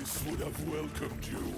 Nihilis would have welcomed you.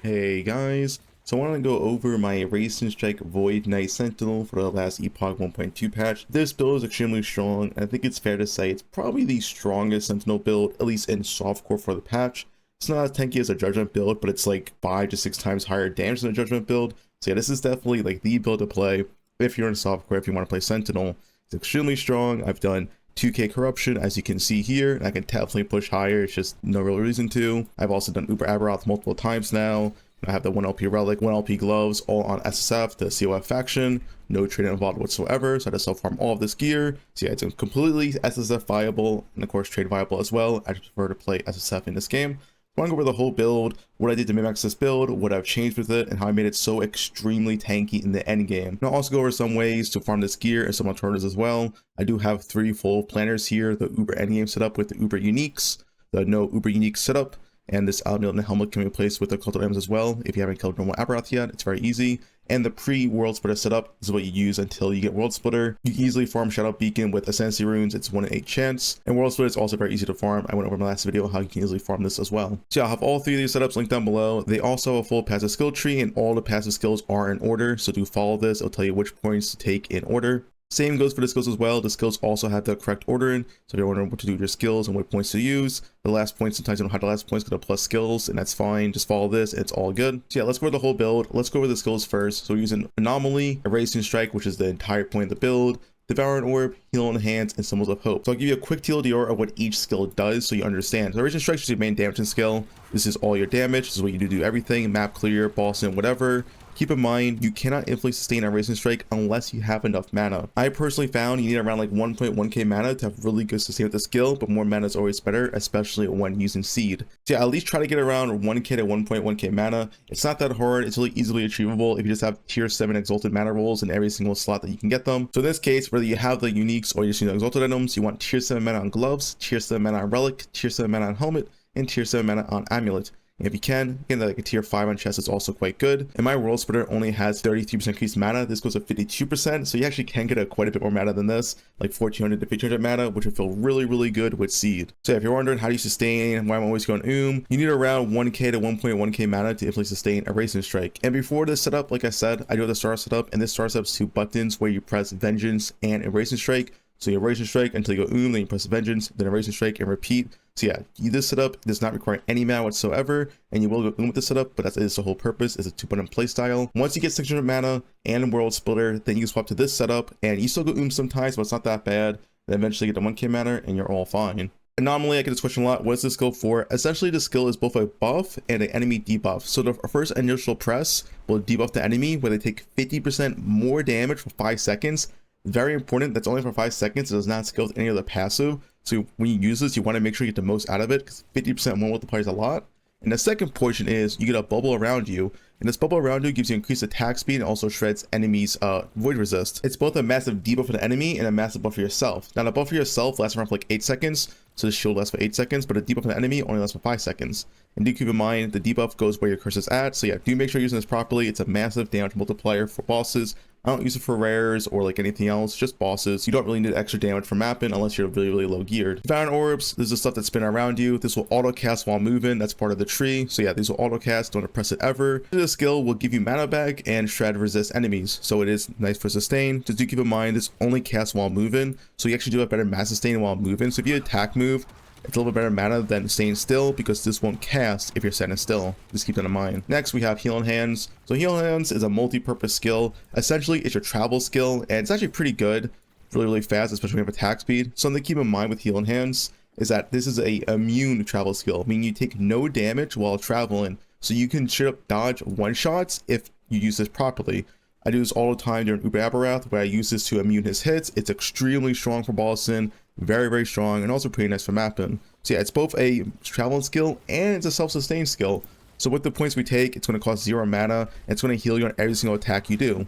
Hey guys, so I want to go over my Erase and Strike Void Knight Sentinel for the last Epoch 1.2 patch. This build is extremely strong, and I think it's fair to say it's probably the strongest Sentinel build, at least in softcore for the patch. It's not as tanky as a Judgment build, but it's like 5 to 6 times higher damage than a Judgment build. So yeah, this is definitely like the build to play if you're in softcore, if you want to play Sentinel. It's extremely strong. I've done 2k corruption, as you can see here, and I can definitely push higher. It's just no real reason to. I've also done Uber Aberoth multiple times now. I have the 1 LP relic, 1 LP gloves, all on SSF, the COF faction, no trading involved whatsoever, so I just self-farm all of this gear. So yeah, it's completely SSF viable, and of course trade viable as well. I just prefer to play SSF in this game. I want to go over the whole build, what I did to min-max this build, what I've changed with it, and how I made it so extremely tanky in the end game. And I'll also go over some ways to farm this gear and some alternatives as well. I do have 3 full planners here: the Uber endgame setup with the Uber uniques, the no Uber unique setup, and this amulet and helmet can be replaced with the cultural items as well. If you haven't killed normal Aberoth yet, it's very easy. And the pre-World Splitter setup is what you use until you get World Splitter. You can easily farm Shadow Beacon with ascendancy runes. It's 1 in 8 chance. And World Splitter is also very easy to farm. I went over in my last video how you can easily farm this as well. So yeah, I'll have all 3 of these setups linked down below. They also have a full passive skill tree, and all the passive skills are in order. So do follow this. It'll tell you which points to take in order. Same goes for the skills as well. The skills also have the correct ordering. So if you're wondering what to do with your skills and what points to use, the last point, sometimes you don't have the last points because they're plus skills, and that's fine. Just follow this, it's all good. So yeah, let's go over the whole build. Let's go over the skills first. So we're using Anomaly, Erase and Strike, which is the entire point of the build, Devouring Orb, Heal in Hands, and Symbols of Hope. So I'll give you a quick TLDR of what each skill does so you understand. So Erase and Strike is your main damaging skill. This is all your damage. This is what you do everything, map clear, boss in, whatever. Keep in mind, you cannot infinitely sustain a Erase and Strike unless you have enough mana. I personally found you need around like 1.1k mana to have really good sustain with the skill, but more mana is always better, especially when using Seed. So yeah, at least try to get around 1k to 1.1k mana. It's not that hard. It's really easily achievable if you just have tier 7 exalted mana rolls in every single slot that you can get them. So in this case, whether you have the uniques or you just need the exalted items, you want tier 7 mana on gloves, tier 7 mana on relic, tier 7 mana on helmet, and tier 7 mana on amulet. If you can, again, like a tier 5 on chest is also quite good. And my World Splitter only has 33% increased mana. This goes to 52%, so you actually can get quite a bit more mana than this, like 1400 to 1500 mana, which would feel really, really good with Seed. So if you're wondering how do you sustain, why I'm always going you need around 1k to 1.1k mana to infinitely sustain Erase and Strike. And before this setup, like I said, I do have the star setup, and this star setup is 2 buttons where you press Vengeance and Erase and Strike. So you Erase and Strike until you go then you press Vengeance, then Erase and Strike and repeat. So yeah, this setup does not require any mana whatsoever, and you will go with the setup, but that's the whole purpose, is a 2-button playstyle. Once you get 600 mana and World Splitter, then you can swap to this setup, and you still go sometimes, but it's not that bad. Then eventually get to 1k mana, and you're all fine. Anomaly, I get this question a lot. What is this skill for? Essentially, the skill is both a buff and an enemy debuff. So the first initial press will debuff the enemy, where they take 50% more damage for 5 seconds. Very important, that's only for 5 seconds. It does not scale with any other passive. So when you use this, you want to make sure you get the most out of it, because 50% more multipliers a lot. And the second portion is you get a bubble around you, and this bubble around you gives you increased attack speed and also shreds enemies void resist. It's both a massive debuff for the enemy and a massive buff for yourself. Now the buff for yourself lasts around for like 8 seconds, so the shield lasts for 8 seconds, but the debuff for the enemy only lasts for 5 seconds. And do keep in mind the debuff goes where your curse is at, so yeah, do make sure you're using this properly. It's a massive damage multiplier for bosses. I don't use it for rares or like anything else, just bosses. You don't really need extra damage for mapping unless you're really low geared. Found orbs, this is the stuff that's spin around you. This will auto cast while moving, that's part of the tree. So yeah, these will auto cast, don't press it ever. This skill will give you mana back and shred resist enemies, so it is nice for sustain. Just do keep in mind this only casts while moving, so you actually do have better mass sustain while moving. So if you attack move, it's a little bit better mana than staying still, because this won't cast if you're standing still. Just keep that in mind. Next, we have Healing Hands. So Healing Hands is a multi-purpose skill. Essentially, it's your travel skill, and it's actually pretty good, really fast, especially when you have attack speed. Something to keep in mind with Healing Hands is that this is a immune travel skill, meaning you take no damage while traveling, so you can straight up dodge one-shots if you use this properly. I do this all the time during Uber Aberath, where I use this to immune his hits. It's extremely strong for bossing, very strong, and also pretty nice for mapping. So yeah, it's both a traveling skill and it's a self-sustained skill. So with the points we take, it's going to cost 0 mana, and it's going to heal you on every single attack you do.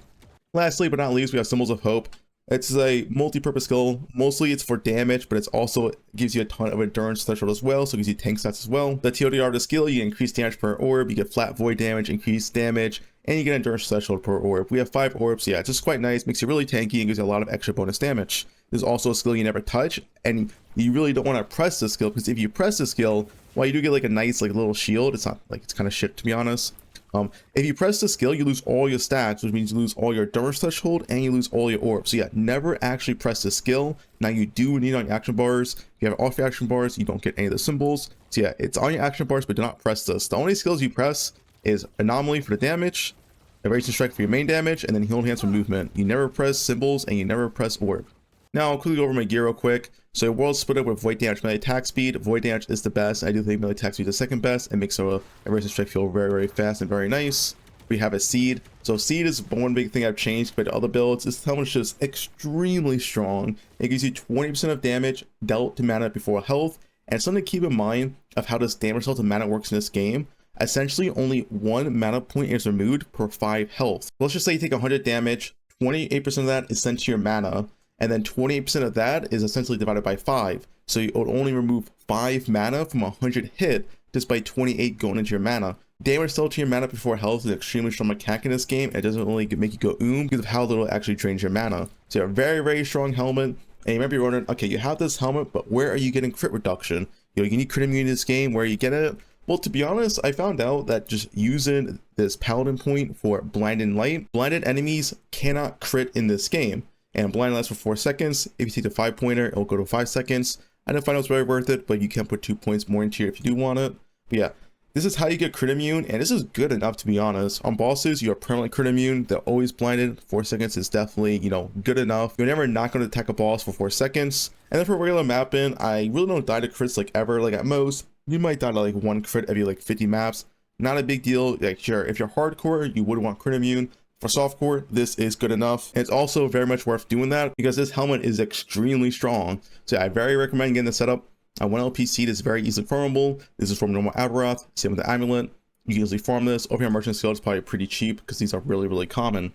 Lastly but not least, we have Symbols of Hope. It's a multi-purpose skill. Mostly it's for damage, but it's also gives you a ton of endurance threshold as well, so it gives you tank stats as well. The TLDR of the skill, you increase damage per orb, you get flat void damage, increased damage, and you get endurance threshold per orb. We have 5 orbs, yeah, it's just quite nice, makes you really tanky, and gives you a lot of extra bonus damage. There's also a skill you never touch, and you really don't want to press this skill, because if you press the skill, while you do get like a nice like little shield, it's not like, it's kind of shit to be honest. If you press the skill, you lose all your stacks, which means you lose all your endurance threshold and you lose all your orbs. So yeah, never actually press the skill. Now you do need it on your action bars. If you have it off your action bars, you don't get any of the symbols. So yeah, it's on your action bars, but do not press this. The only skills you press is Anomaly for the damage, Erasing Strike for your main damage, and then Healing Hands for movement. You never press symbols and you never press orb. Now I'll quickly go over my gear real quick. So world split up with void damage, melee attack speed. Void damage is the best. I do think melee attack speed is the second best. It makes a Erasing Strike feel very fast and very nice. We have a seed. So seed is one big thing I've changed compared to other builds. This helmet is just extremely strong. It gives you 20% of damage dealt to mana before health. And something to keep in mind of how this damage dealt to mana works in this game. Essentially only 1 mana point is removed per 5 health. Let's just say you take 100 damage, 28% of that is sent to your mana, and then 28% of that is essentially divided by 5. So you would only remove 5 mana from 100 hit just by 28 going into your mana. Damage dealt to your mana before health is an extremely strong mechanic in this game. It doesn't really make you go because of how little it actually drains your mana. So you're a very strong helmet. And remember, you're wondering, okay, you have this helmet, but where are you getting crit reduction? You know, you need crit immunity in this game. Where are you getting it? Well, to be honest, I found out that just using this paladin point for blinded light, blinded enemies cannot crit in this game. And blind lasts for 4 seconds. If you take the 5-pointer, it'll go to 5 seconds. I didn't find it was very worth it, but you can put 2 points more into it if you do want it. But yeah, this is how you get crit immune, and this is good enough to be honest. On bosses, you are permanently crit immune. They're always blinded. 4 seconds is definitely, you know, good enough. You're never not going to attack a boss for 4 seconds. And then for regular mapping, I really don't die to crits like ever. Like at most, you might die to like 1 crit every like 50 maps. Not a big deal. Like sure, if you're hardcore, you would want crit immune. For softcore, this is good enough. And it's also very much worth doing that because this helmet is extremely strong. So I very recommend getting this setup. A 1 LP seed is very easily farmable. This is from normal Aberath. Same with the amulet. You can easily farm this. Over here, merchant skill is probably pretty cheap because these are really common.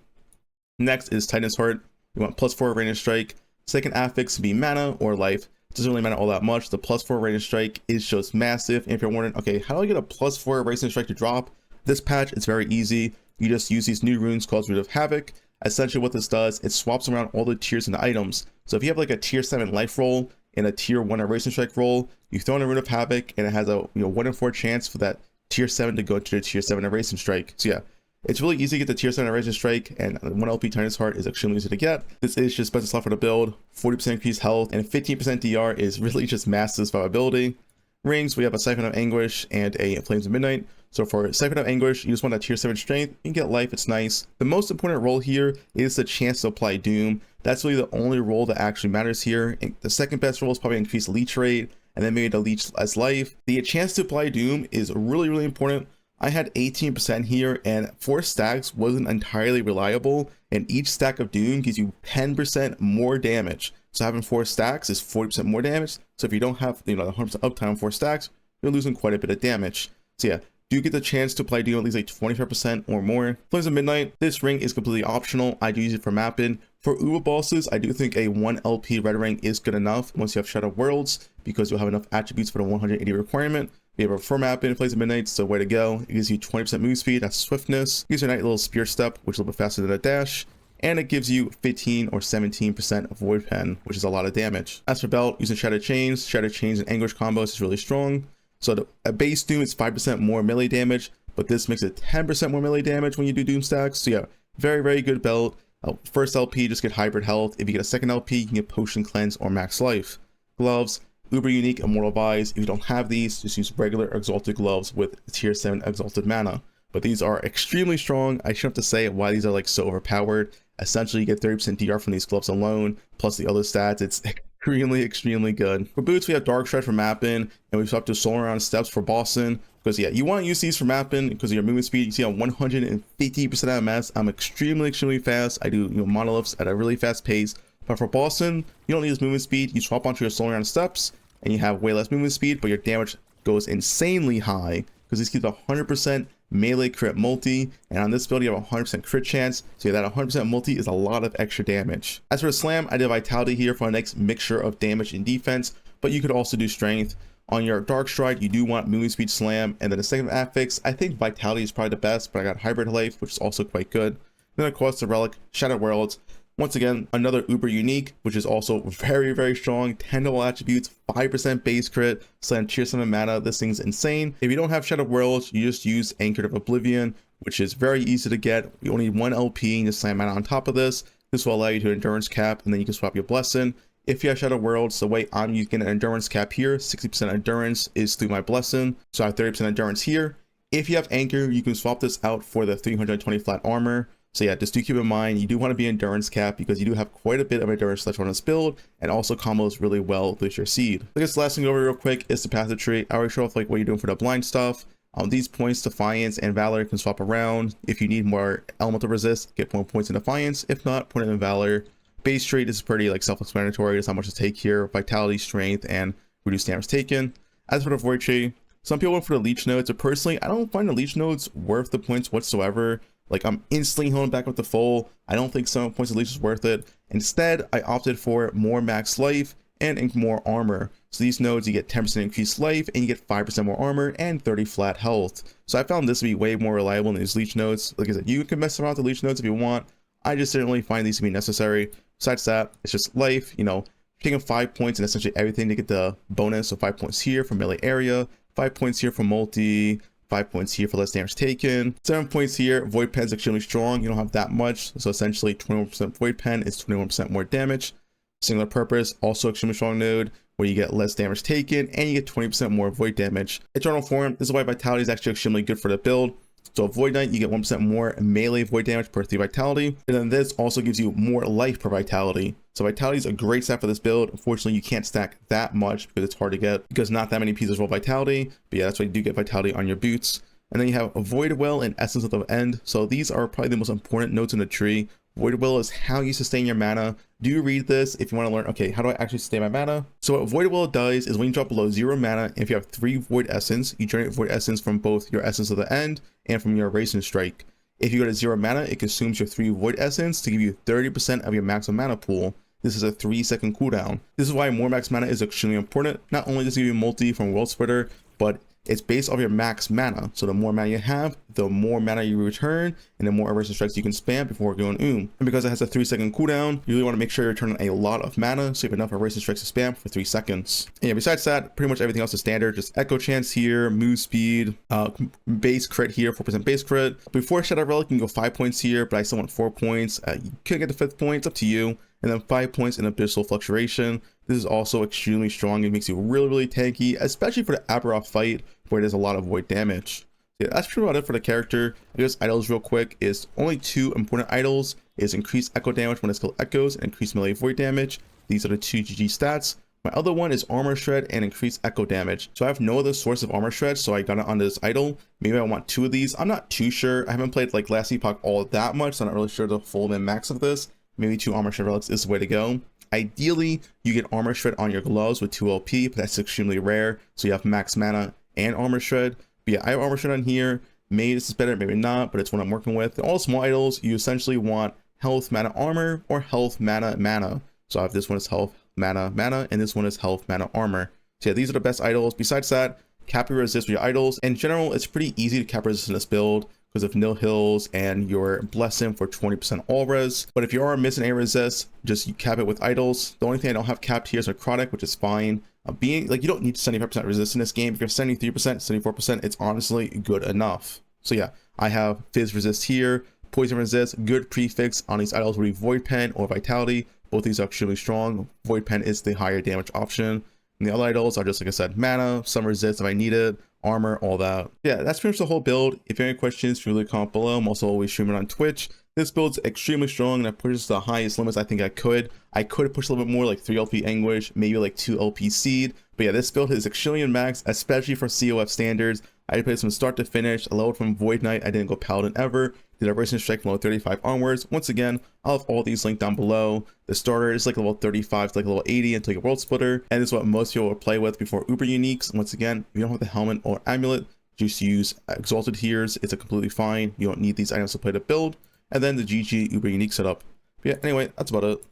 Next is Titan's Heart. You want +4 rain and strike. Second affix can be mana or life. It doesn't really matter all that much. The +4 rain and strike is just massive. And if you're wondering, okay, how do I get a +4 rain and strike to drop? This patch, it's very easy. You just use these new runes called Rune of Havoc. Essentially what this does, it swaps around all the tiers and the items. So if you have like a tier 7 life roll and a tier 1 erasing strike roll, you throw in a Rune of Havoc and it has a 1 in 4 chance for that tier 7 to go to the tier 7 erasing strike. So yeah, it's really easy to get the tier 7 erasing strike, and 1 LP Titan's Heart is extremely easy to get. This is just best slot for the build. 40% increased health and 15% DR is really just massive survivability. Rings, we have a Siphon of Anguish and a Flames of Midnight. So for Siphon of Anguish, you just want a tier 7 strength. You can get life, it's nice. The most important role here is the chance to apply Doom. That's really the only role that actually matters here. And the second best role is probably increase leech rate, and then maybe the leech as life. The chance to apply Doom is really important. I had 18% here, and 4 stacks wasn't entirely reliable, and each stack of Doom gives you 10% more damage. So having 4 stacks is 40% more damage. So if you don't have, the 100% uptime on 4 stacks, you're losing quite a bit of damage. So yeah, do get the chance to apply deal at least like 25% or more. Flames of Midnight, this ring is completely optional. I do use it for mapping. For Uber bosses, I do think a 1 LP red ring is good enough once you have Shadow Worlds, because you'll have enough attributes for the 180 requirement. We have a for mapping, Flames of Midnight, so way to go. It gives you 20% move speed, that's swiftness. It gives you a nice little spear step, which is a little bit faster than a dash. And it gives you 15 or 17% of Void Pen, which is a lot of damage. As for belt, using Shattered Chains and Anguish combos is really strong. So at base Doom, it's 5% more melee damage, but this makes it 10% more melee damage when you do Doom stacks. So yeah, very, very good belt. First LP, just get hybrid health. If you get a second LP, you can get Potion Cleanse or Max Life. Gloves, uber unique Immortal Vise. If you don't have these, just use regular Exalted Gloves with tier 7 Exalted Mana. But these are extremely strong. I shouldn't have to say why these are like so overpowered. Essentially, you get 30% DR from these gloves alone, plus the other stats. It's extremely good. For boots, we have Dark Shred for mapping, and we've swapped to Solar Around Steps for bossing. Because yeah, you want to use these for mapping because of your movement speed. You see on 150% MS, I'm extremely fast. I do monoliths at a really fast pace. But for bossing, you don't need this movement speed. You swap onto your Solar Around Steps, and you have way less movement speed, but your damage goes insanely high because this gives 100% melee crit multi, and on this build you have 100% crit chance, so yeah, that 100% multi is a lot of extra damage. As for the slam, I did vitality here for a nice mixture of damage and defense, but you could also do strength. On your Dark Stride, you do want movement speed slam, and then the second affix, I think vitality is probably the best, but I got hybrid life, which is also quite good. Then of course the relic, Shadow Worlds. Once again, another uber unique, which is also very strong. 10 double attributes, 5% base crit, slam tier 7 mana. This thing's insane. If you don't have Shadow Worlds, you just use Anchored of Oblivion, which is very easy to get. You only need 1 LP and just slam mana on top of this. This will allow you to endurance cap, and then you can swap your blessing. If you have Shadow Worlds, the way I'm using an endurance cap here, 60% endurance is through my blessing, so I have 30% endurance here. If you have Anchor, you can swap this out for the 320 flat armor. So yeah, just do keep in mind, you do want to be endurance cap because you do have quite a bit of endurance left on this build, and also combos really well with your seed. I guess the last thing over real quick is the passive tree. I already show off like what you're doing for the blind stuff. These points, Defiance and Valor can swap around. If you need more elemental resist, get more points in Defiance. If not, put it in Valor. Base trait is pretty like self-explanatory. There's not much to take here. Vitality, strength, and reduced damage taken. As for the void tree, some people went for the leech nodes, but personally, I don't find the leech nodes worth the points whatsoever. Like, I'm instantly healing back with the full. I don't think 7 points of leech is worth it. Instead, I opted for more max life and more armor. So these nodes, you get 10% increased life, and you get 5% more armor and 30 flat health. So I found this to be way more reliable than these leech nodes. Like I said, you can mess around with the leech nodes if you want. I just didn't really find these to be necessary. Besides that, it's just life, taking 5 points and essentially everything to get the bonus. So 5 points here for melee area, 5 points here for multi, 5 points here for less damage taken, 7 points here. Void Pen is extremely strong. You don't have that much, so essentially 21% Void Pen is 21% more damage. Singular Purpose, also extremely strong node, where you get less damage taken and you get 20% more void damage. Eternal Form, this is why vitality is actually extremely good for the build. So Void Knight, you get 1% more melee void damage per 3 vitality, and then this also gives you more life per vitality. So vitality is a great stat for this build. Unfortunately, you can't stack that much because it's hard to get, because not that many pieces roll vitality. But yeah, that's why you do get vitality on your boots. And then you have Void Well and Essence of the End. So these are probably the most important nodes in the tree. Void Well is how you sustain your mana. Do read this if you want to learn, okay, how do I actually sustain my mana? So what Void Well does is when you drop below 0 mana, and if you have 3 Void Essence, you generate Void Essence from both your Essence of the End and from your Racing Strike. If you go to 0 mana, it consumes your 3 Void Essence to give you 30% of your maximum mana pool. This is a 3-second cooldown. This is why more max mana is extremely important. Not only does it give you multi from World Splitter, but it's based off your max mana. So the more mana you have, the more mana you return, and the more Erasing Strikes you can spam before going And because it has a 3-second cooldown, you really want to make sure you're returning a lot of mana, so you have enough Erasing Strikes to spam for 3 seconds. And yeah, besides that, pretty much everything else is standard. Just Echo Chance here, move speed, base crit here, 4% base crit. Before Shadow Relic, you can go 5 points here, but I still want 4 points. You could get the 5th point, it's up to you. And then 5 points in Abyssal Fluctuation. This is also extremely strong. It makes you really tanky, especially for the Aberoth fight where there's a lot of void damage. Yeah, that's pretty about it for the character. I guess idols real quick is only 2 important idols. Is increased echo damage when it's killed echoes and increased melee void damage. These are the 2 GG stats. My other one is armor shred and increased echo damage. So I have no other source of armor shred, so I got it on this idol. Maybe I want 2 of these. I'm not too sure. I haven't played like last Epoch all that much, so I'm not really sure the full min max of this. Maybe 2 armor shred relics is the way to go. Ideally, you get armor shred on your gloves with 2 LP, but that's extremely rare. So you have max mana and armor shred. But But yeah, I have armor shirt on here. Maybe this is better, maybe not, but it's what I'm working with. And all small idols, you essentially want health, mana, armor, or health, mana, mana. So I have this one is health, mana, mana, and this one is health, mana, armor. So yeah, these are the best idols. Besides that, cap resist with your idols. In general, it's pretty easy to cap resist in this build because of Nihils and your blessing for 20% all res. But if you are missing a resist, just you cap it with idols. The only thing I don't have capped here is necrotic, which is fine. Being like, you don't need 75% resist in this game. If you're 73%, 74%, it's honestly good enough. So yeah, I have fizz resist here, poison resist, good prefix on these idols would be void pen or vitality. Both these are extremely strong. Void pen is the higher damage option. And the other idols are just, like I said, mana, some resist if I need it, armor, all that. Yeah, that's pretty much the whole build. If you have any questions, feel free to comment below. I'm also always streaming on Twitch. This build's extremely strong and I pushed the highest limits I think I could. I could have pushed a little bit more, like 3 LP Anguish, maybe like 2 LP Seed. But yeah, this build is extremely max, especially for COF standards. I played from start to finish. I leveled from Void Knight. I didn't go Paladin ever. Did a Racing Strike from level 35 onwards. Once again, I'll have all these linked down below. The starter is like level 35 to like level 80 until you get World Splitter. And this is what most people will play with before Uber Uniques. Once again, if you don't have the helmet or amulet, just use Exalted Hears. It's a completely fine. You don't need these items to play the build. And then the GG Uber Unique setup. But yeah, anyway, that's about it.